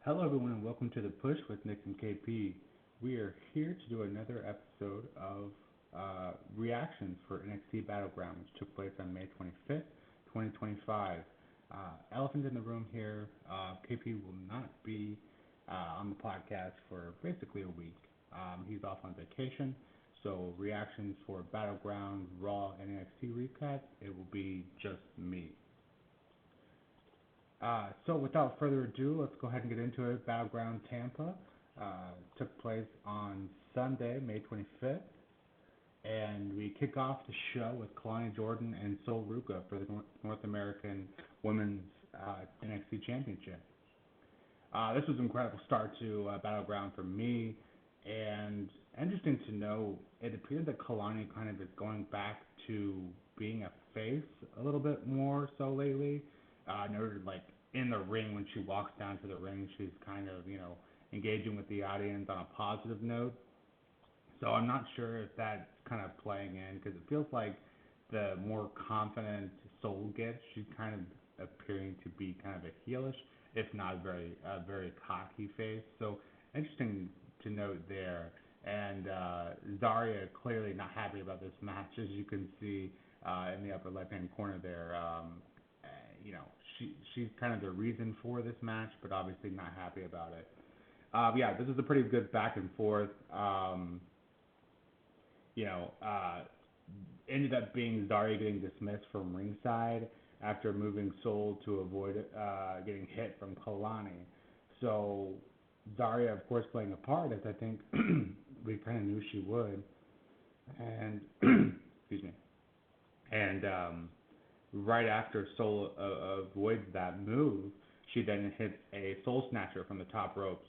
Hello, everyone, and welcome to The Push with Nick and KP. We are here to do another episode of reactions for NXT Battleground, which took place on May 25th, 2025. Elephant in the room here, KP will not be on the podcast for basically a week. He's off on vacation, so reactions for Battleground, Raw, and NXT recaps, it will be just me. So without further ado, let's go ahead and get into it. Battleground Tampa took place on Sunday, May 25th, and we kick off the show with Kelani, Jordynne, and Ruca for the North American Women's NXT Championship. This was an incredible start to Battleground for me, and interesting to know, it appeared that Kelani kind of is going back to being a face a little bit more so lately. Noted like in the ring when she walks down to the ring, she's kind of engaging with the audience on a positive note. So I'm not sure if that's kind of playing in because it feels like the more confident Soul gets, she's kind of appearing to be kind of a heelish, if not very cocky face. So interesting to note there. And Zarya clearly not happy about this match, as you can see in the upper left-hand corner there. She's kind of the reason for this match, but obviously not happy about it. This is a pretty good back and forth. Ended up being Zarya getting dismissed from ringside after moving Soul to avoid getting hit from Kelani. So Zarya, of course, playing a part, as I think we kind of knew she would. And excuse me. And right after Soul avoids that move, she then hits a Soul Snatcher from the top ropes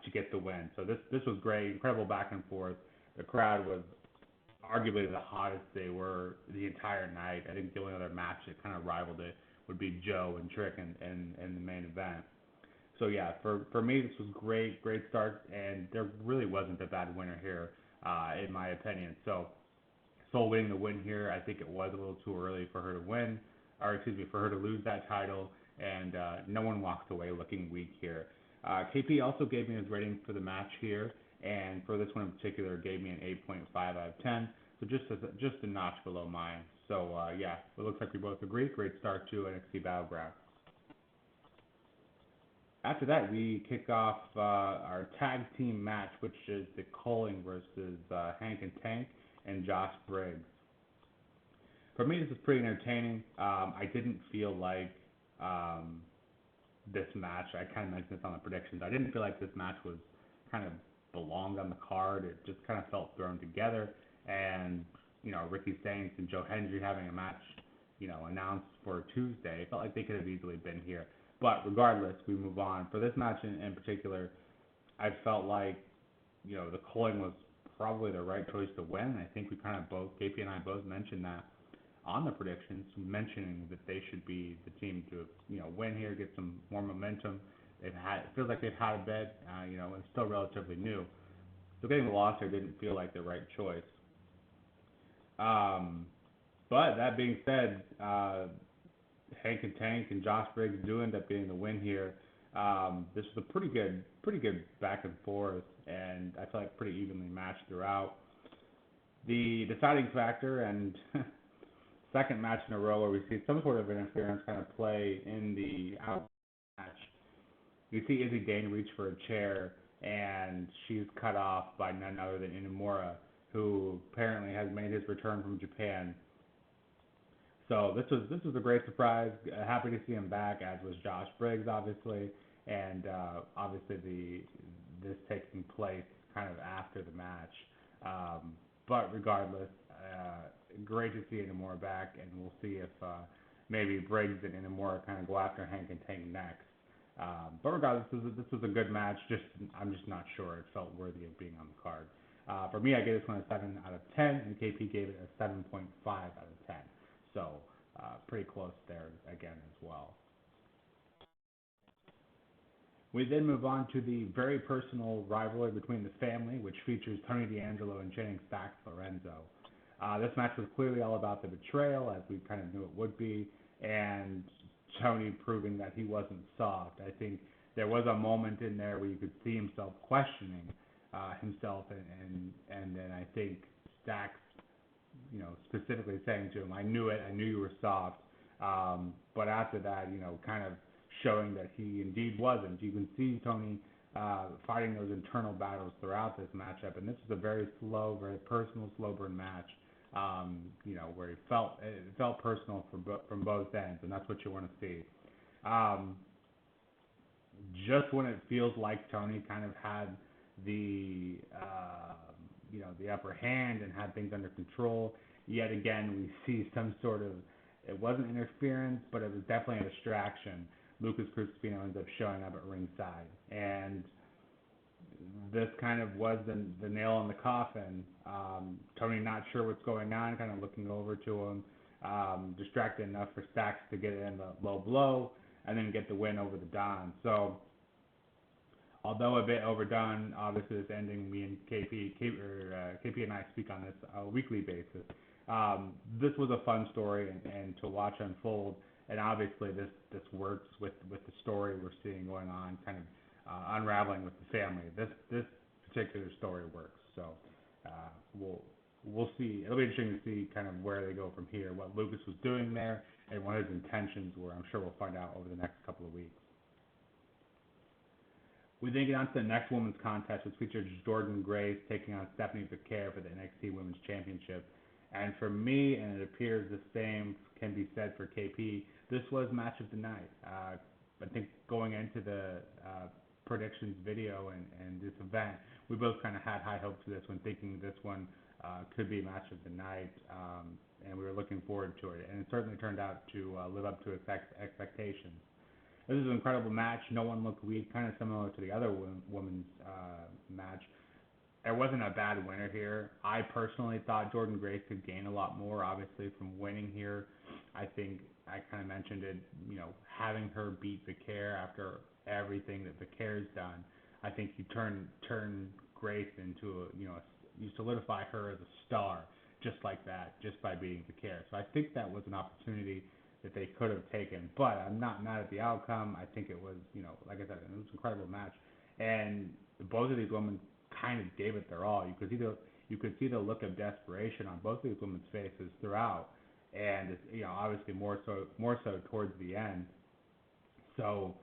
to get the win. So this was great, incredible back and forth. The crowd was arguably the hottest they were the entire night. I think the only other match that kind of rivaled it would be Joe and Trick in the main event. So yeah, for me this was great start, and there really wasn't a bad winner here, in my opinion. So Soul winning the win here, I think it was a little too early for her to win, for her to lose that title, and no one walked away looking weak here. KP also gave me his rating for the match here, and for this one in particular, gave me an 8.5 out of 10, so just a notch below mine. So it looks like we both agree. Great start to NXT Battleground. After that, we kick off our tag team match, which is the Culling versus Hank and Tank and Josh Briggs. For me, this is pretty entertaining. I didn't feel like this match, I kind of mentioned this on the predictions, I didn't feel like this match was kind of belonged on the card. It just kind of felt thrown together. And, Ricky Stanks and Joe Hendry having a match, announced for Tuesday, it felt like they could have easily been here. But regardless, we move on. For this match in particular, I felt like, the Culling was probably the right choice to win. I think we kind of both, KP and I both mentioned that on the predictions, mentioning that they should be the team to, win here, get some more momentum. It feels like they've had a bit, it's still relatively new. So getting the loss here didn't feel like the right choice. But that being said, Hank and Tank and Josh Briggs do end up getting the win here. This was a pretty good back and forth, and I feel like pretty evenly matched throughout. The deciding factor and second match in a row where we see some sort of interference kind of play in the out match. You see Izzy Dane reach for a chair, and she's cut off by none other than Inamura, who apparently has made his return from Japan. So this was a great surprise. Happy to see him back, as was Josh Briggs, obviously, and obviously this taking place kind of after the match. But regardless, great to see Inamura back, and we'll see if maybe Briggs and Inamura kind of go after Hank and Tank next. But regardless, this was a good match. I'm just not sure it felt worthy of being on the card. For me, I gave this one a 7 out of 10, and KP gave it a 7.5 out of 10. So pretty close there again as well. We then move on to the very personal rivalry between the family, which features Tony D'Angelo and Channing Stacks Lorenzo. This match was clearly all about the betrayal, as we kind of knew it would be, and Tony proving that he wasn't soft. I think there was a moment in there where you could see himself questioning himself, and then I think Stacks, specifically saying to him, "I knew it. I knew you were soft." But after that, kind of showing that he indeed wasn't. You can see Tony fighting those internal battles throughout this matchup, and this was a very slow, very personal, slow burn match. Where it felt personal from both ends, and that's what you want to see. Just when it feels like Tony kind of had the the upper hand and had things under control, yet again we see some sort of, it wasn't interference, but it was definitely a distraction. Lucas Crucifino ends up showing up at ringside, and this kind of was the nail in the coffin. Tony not sure what's going on, kind of looking over to him, distracted enough for Stacks to get in the low blow and then get the win over the Don. So, although a bit overdone, obviously this ending, me and KP and I speak on this on a weekly basis. This was a fun story and to watch unfold, and obviously this works with the story we're seeing going on, kind of unraveling with the family. This particular story works, so we'll see. It'll be interesting to see kind of where they go from here, what Lucas was doing there, and what his intentions were. I'm sure we'll find out over the next couple of weeks. We then get on to the next women's contest, which features Jordynne Grace taking on Stephanie Vaquer for the NXT Women's Championship. And for me, and it appears the same can be said for KP, this was match of the night. I think going into the predictions video and this event, we both kind of had high hopes for this one, thinking this one could be match of the night, and we were looking forward to it. And it certainly turned out to live up to expectations. This is an incredible match. No one looked weak, kind of similar to the other women's match. There wasn't a bad winner here. I personally thought Jordynne Grace could gain a lot more, obviously, from winning here. I think I kind of mentioned it, having her beat Vaquer after everything that Vaquer's done. I think you turn Grace into you solidify her as a star just like that, just by beating Vaquer. So I think that was an opportunity that they could have taken, but I'm not mad at the outcome. I think it was, like I said, it was an incredible match, and both of these women kind of gave it their all. You could see the look of desperation on both of these women's faces throughout, and obviously more so towards the end. So,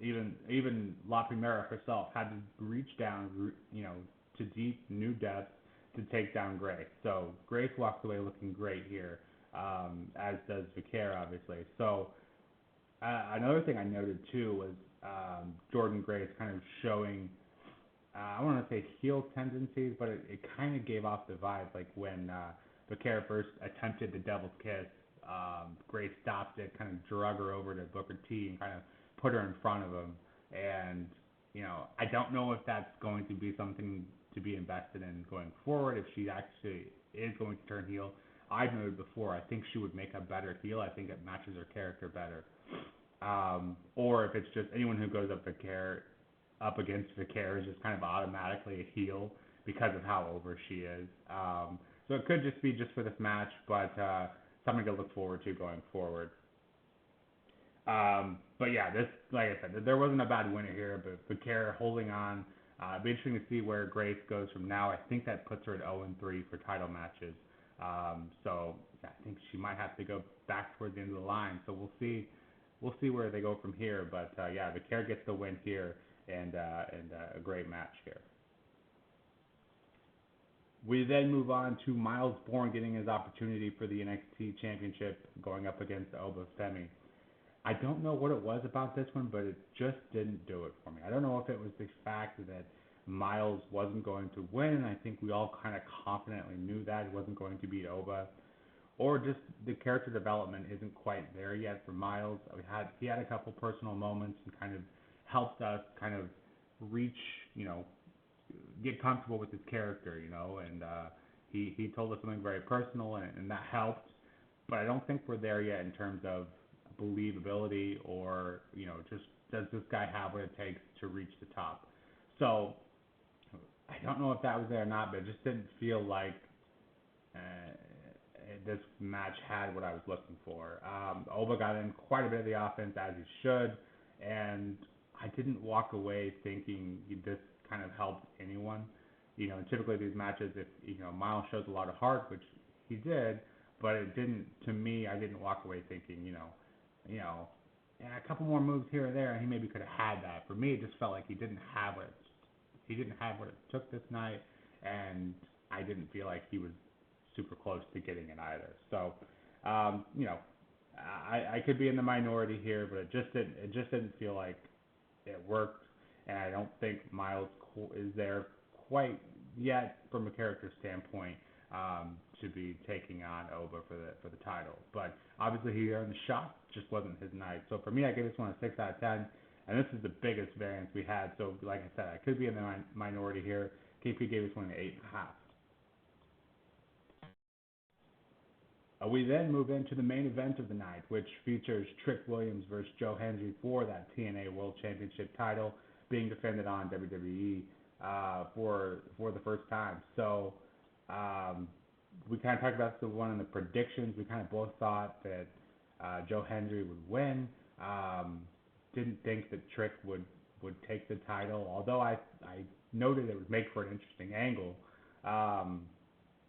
even La Primera herself had to reach down, to deep new depths to take down Grace. So Grace walked away looking great here. As does Vaquer, obviously. So another thing I noted too was Jordynne Grace kind of showing, I don't want to say heel tendencies, but it kind of gave off the vibe, like when Vaquer first attempted the devil's kiss, Grace stopped it, kind of drug her over to Booker T and kind of put her in front of him. And, I don't know if that's going to be something to be invested in going forward, if she actually is going to turn heel. I've noted before, I think she would make a better heel. I think it matches her character better. Or if it's just anyone who goes up against Vaquer is just kind of automatically a heel because of how over she is. So it could just be just for this match, but something to look forward to going forward. But yeah, this, like I said, there wasn't a bad winner here, but Vaquer holding on. It'll be interesting to see where Grace goes from now. I think that puts her at 0-3 for title matches. So I think she might have to go back towards the end of the line. So we'll see where they go from here. But yeah, Vaquer gets the win here, and a great match here. We then move on to Myles Borne getting his opportunity for the NXT Championship, going up against Oba Femi. I don't know what it was about this one, but it just didn't do it for me. I don't know if it was the fact that Myles wasn't going to win. I think we all kind of confidently knew that he wasn't going to beat Oba, or just the character development isn't quite there yet for Myles. He had a couple personal moments and kind of helped us kind of reach, get comfortable with his character, and he told us something very personal, and that helped. But I don't think we're there yet in terms of believability, or just does this guy have what it takes to reach the top. So I don't know if that was there or not, but it just didn't feel like this match had what I was looking for. Oba got in quite a bit of the offense, as he should, and I didn't walk away thinking this kind of helped anyone. Typically these matches, if Myles shows a lot of heart, which he did, but it didn't. To me, I didn't walk away thinking, yeah, a couple more moves here or there, and he maybe could have had that. For me, it just felt like he didn't have it. He didn't have what it took this night, and I didn't feel like he was super close to getting it either. So, I could be in the minority here, but it just didn't feel like it worked, and I don't think Myles is there quite yet from a character standpoint to be taking on Oba for the title. But obviously he earned the shot, just wasn't his night. So for me, I give this one a 6 out of 10, and this is the biggest variance we had. So like I said, I could be in the minority here. KP gave this one an 8.5. We then move into the main event of the night, which features Trick Williams versus Joe Hendry for that TNA World Championship title being defended on WWE for the first time. So we kind of talked about the one in the predictions. We kind of both thought that Joe Hendry would win. Didn't think that Trick would take the title, although I noted it would make for an interesting angle.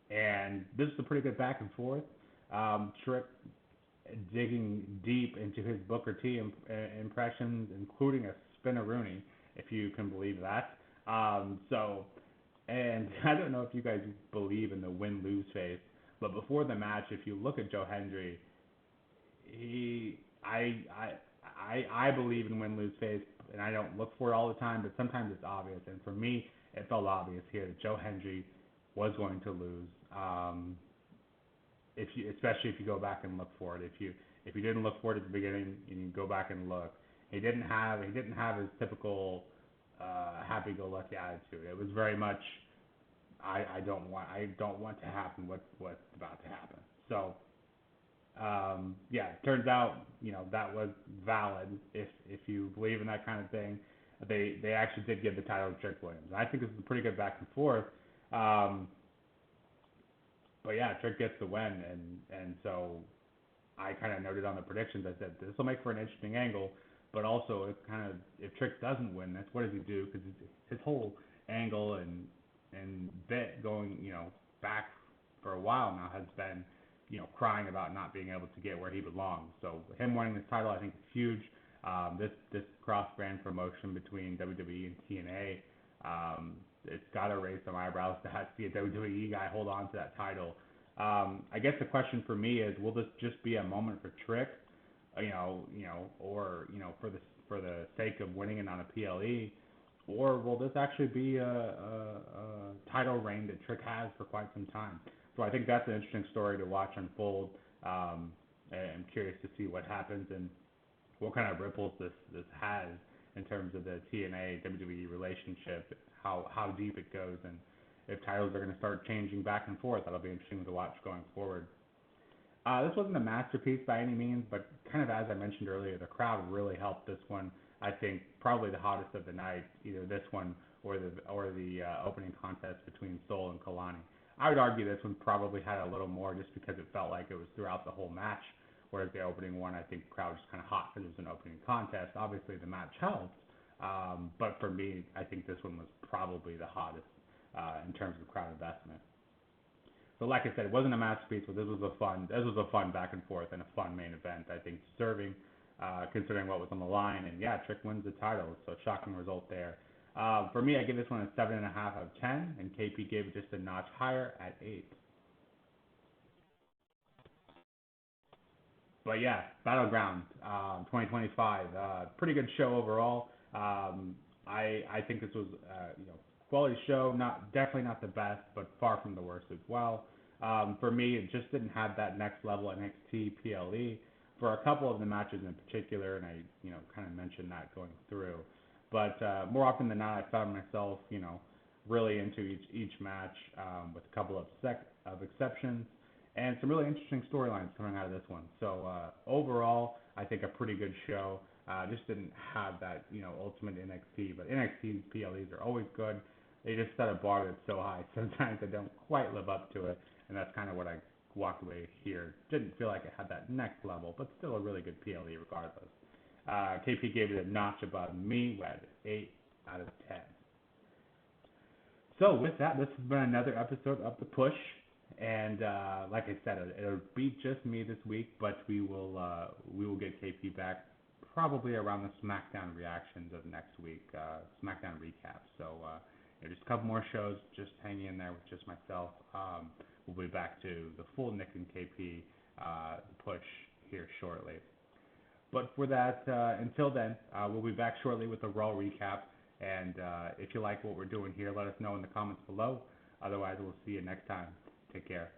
And this is a pretty good back and forth. Trick digging deep into his Booker T impressions, including a spinneroonie, if you can believe that. And I don't know if you guys believe in the win-lose phase, but before the match, if you look at Joe Hendry, I believe in win-lose phase, and I don't look for it all the time, but sometimes it's obvious. And for me, it felt obvious here that Joe Hendry was going to lose. Especially if you go back and look for it. If you didn't look for it at the beginning, you go back and look. He didn't have his typical happy-go-lucky attitude. It was very much I don't want to happen what's about to happen. So it turns out that was valid if you believe in that kind of thing. They actually did give the title to Trick Williams. And I think this is a pretty good back and forth. But yeah, Trick gets the win, and so I kind of noted on the predictions. I said this will make for an interesting angle, but also if Trick doesn't win this, what does he do? Because his whole angle and bit going back for a while now has been crying about not being able to get where he belongs. So him winning this title, I think, is huge. This cross-brand promotion between WWE and TNA. It's got to raise some eyebrows to see a WWE guy hold on to that title. I guess the question for me is, will this just be a moment for Trick, or for the sake of winning it on a PLE, or will this actually be a title reign that Trick has for quite some time? So I think that's an interesting story to watch unfold. I'm curious to see what happens and what kind of ripples this has in terms of the TNA WWE relationship, how deep it goes, and if titles are going to start changing back and forth. That'll be interesting to watch going forward. This wasn't a masterpiece by any means, but kind of as I mentioned earlier, the crowd really helped this one. I think probably the hottest of the night, either this one or the opening contest between Soul and Kelani. I would argue this one probably had a little more just because it felt like it was throughout the whole match, whereas the opening one, I think the crowd was kind of hot because it was an opening contest. Obviously, the match helped, but for me, I think this one was probably the hottest in terms of crowd investment. So like I said, it wasn't a masterpiece, but this was a fun back and forth and a fun main event. I think deserving, considering what was on the line. And yeah, Trick wins the title, so shocking result there. For me, I give this one a 7.5 out of 10, and KP gave it just a notch higher at 8. But yeah, Battleground 2025, pretty good show overall. I think this was quality show, definitely not the best, but far from the worst as well. For me, it just didn't have that next level NXT PLE for a couple of the matches in particular, and I kind of mentioned that going through. But more often than not, I found myself really into each match with a couple of exceptions and some really interesting storylines coming out of this one. So overall, I think a pretty good show. Just didn't have that ultimate NXT, but NXT's PLEs are always good. They just set a bar that's so high. Sometimes they don't quite live up to it, and that's kind of what I walked away here. Didn't feel like it had that next level, but still a really good PLE regardless. KP gave it a notch above me at 8 out of 10. So with that, this has been another episode of The Push. And like I said, it'll be just me this week, but we will get KP back probably around the SmackDown reactions of next week, SmackDown recap. So just a couple more shows, just hanging in there with just myself. We'll be back to the full Nick and KP push here shortly. But for that, until then, we'll be back shortly with a Raw recap. And if you like what we're doing here, let us know in the comments below. Otherwise, we'll see you next time. Take care.